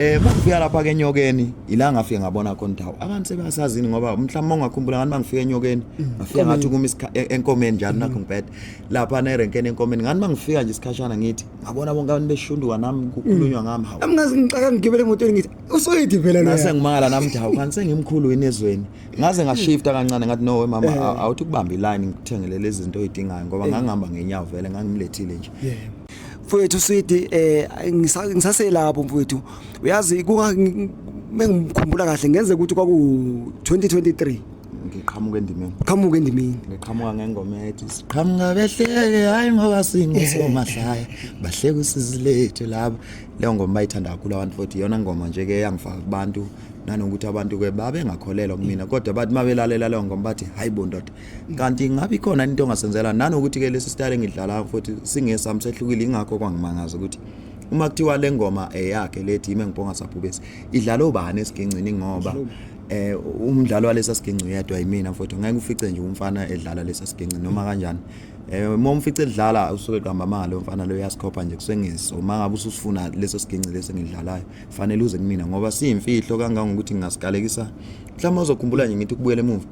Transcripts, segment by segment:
Mangifika lapha ke enyokeni ila ngafika ngabona khona ukuthi abantu sebasazini ngoba mhlawumbe ungakhumbula ngani mangifika enyokeni ngafika ngathi kuma enkomeni njalo nakho ngibhede lapha nerenkeni enkomeni ngani mangifika nje isikhashana ngithi ngabona bonke abantu beshunduka nami kukhulunywa ngami hawu Angazi ngicaka ngigibele emotweni ngithi usoyithi phela lo. ngase ngimangala nami hawu kanti sengimkhulu enezweni ngaze ngashifta kancane ngathi no mama awuthi kubamba iline ngikuthengele lezi zinto oyidingayo ngoba ngangihamba ngenyawo vele ngangimlethile nje. Mfowethu Sweety ngisaselapho mfowethu uyazi mengikhumbula kahle ngenze ukuthi kwaku 2023 ngiqhamuka endimeni ngiqhamuka ngengoma ethi siqhamuka behleke hayi ngoba singosomahlaya bahleke usizilethe labo leyo ngoma bayithanda kakhulu abantu futhi iyona ngoma nje ke yangifaka kubantu nanokuthi abantu ke babe ngakholelwa kumina kodwa bathi mabelalela leyo ngoma bathi hayibo ndoda kanti ngabe ikhona into ongasenzela nanokuthi ke lesi style engidlala futhi singesami sehlukile ingakho kwangimangaza ukuthi uma kuthiwa le ngoma yakhe lethi imengibonga sabhubesi idlala ubani esigingcini ngoba umdlalo walesa siginci uyedwa yimina mfowethu ngeke ufice nje umfana edlala lesa siginci noma kanjani uma umfice edlala usuke qamba mangalo umfana lo yasikhopa nje kusengiso uma ngabe usufuna leso siginci lesi ngidlalayo fanele uze kumina ngoba siyimfihlo kangangokuthi ngingasikalekisa mhlawumbe uzokhumbula nje ngithi kubuyele emuva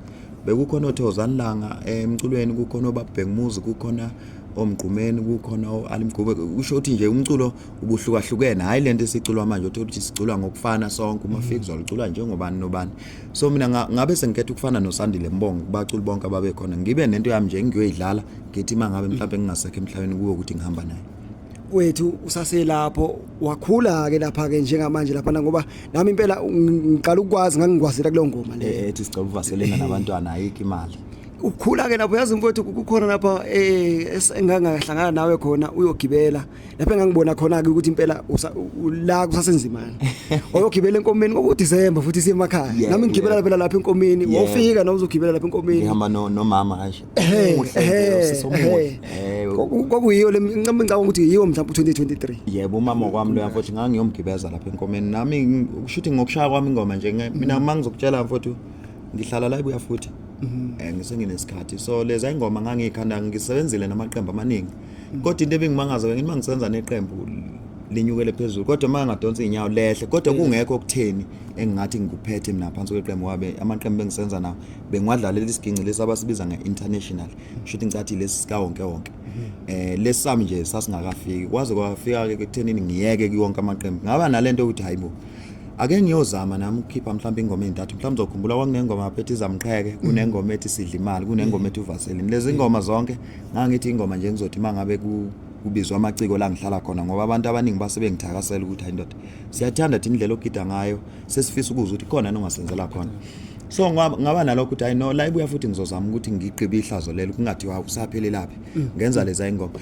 bekukhona oThozani Langa emculweni kukhona oBabhek Muzi kukhona omgqumeni kukhona alimgqube usho ukuthi nje umculo ubuhlukahlukene hayi lento esiculwa manje ukuthi siculwa ngokufana sonke uma fix uculwa njengobani nobani so mina ngabe sengikhetha ukufana noSandile Mbongo baculi bonke ababe khona ngibe nento yami nje ngiyoyidlala ngithi mangabe mhlawumbe ngingasekho emhlabeni kuwe ukuthi ngihamba naye wethu usaselapho wakhula ke lapha ke njengamanje lapha ngoba nami impela ngiqala ukwazi ngangingwazela kulo ngoma le ethi sicela uvaselena nabantwana ayikho imali ukhula ke lapho yazi mfowethu kukhona lapha engangahlangananga nawe khona uyogibela lapha engangibona khona ke ukuthi impela la kusasenzimana oyogibela enkomeni ngokuDisemba futhi siye emakhaya nami ngigibela phela lapha enkomeni wofika na uzogibela lapha enkomeni ngihamba nomama kanje umuhle sisomuhle kwakuyiyo le ngicabanga ukuthi yiyo mhlawumbe 2023 yebo umama kwami lo mfowethu ngangiyomgibeza lapha enkomeni nami ukushuthi ngokushaya kwami ingoma nje mina mangizokutshela mfowethu ngihlala la ebuya futhi ngisenginesikhathi so leza ingoma ngangikhanda ngisebenzile namaqembu amaningi kodwa into ebingimangaza ngithi mangisenza neqembu linyukele phezulu kodwa mangadonsa inyawo lehle kodwa kungekho okutheni engathi ngikuphethe mina phansi kweqembu wabe amaqembu bengisenza nawo bengiwadlalela isiginci lesabasibiza ngeInternational shuthi ngicathi lesi sika wonke lesami nje sasingakafiki kwaze kwafika ke ekuthenini ngiyeke kuwonke amaqembu ngaba nalento ukuthi hayibo ake ngiyozama nami ukukhipha mhlawumbe ingoma ezintathu mhlawumbe uzokhumbula kwangengoma aphethe izamqheke kunengoma ethi sidla imali kunengoma ethi uvaselini lezi ingoma zonke ngangithi ingoma nje ngizothi mangabe kubizwa amaciko la ngihlala khona ngoba abantu abaningi basebengithakasela ukuthi hayi ndoda siyathanda thina indlela okugida ngayo sesifisa ukuzwa ukuthi khona nongasenzela khona so ngaba nalokho ukuthi hayi no la ibuya futhi ngizozama ukuthi ngiqibe ihlazo lelo kungathiwa usaphelelaphi ngenza leza ingoma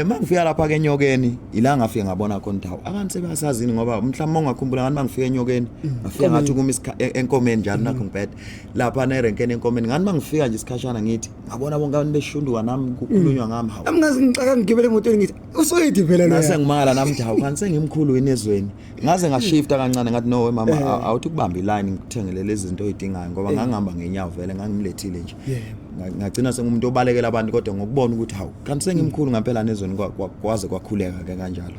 mangifika lapha ke enyokeni ila ngafika ngabona khona ukuthi abantu sebasazini ngoba mhlawumbe ungakhumbula ngani mangifika enyokeni ngafika ngathi kuma enkomeni njalo nakho ngibhede lapha nerenkeni enkomeni ngani mangifika nje isikhashana ngithi ngabona bonke abantu beshunduka nami kukhulunywa ngami hawu angazi ngicaka ngigibele emotweni ngithi usoyithi phela lo ngase ngimangala nami hawu kanti sengimkhulu enezweni ngaze ngashifta kancane ngathi no mama awuthi kubamba iline ngikuthengele lezi zinto oyidingayo ngoba ngangihamba ngenyawo vele ngangimlethile nje ngagcina sengumuntu obalekela abantu kodwa ngokubona ukuthi hawu kanti sengimkhulu ngempela nezweni kwaze kwakhuleka ke kanjalo.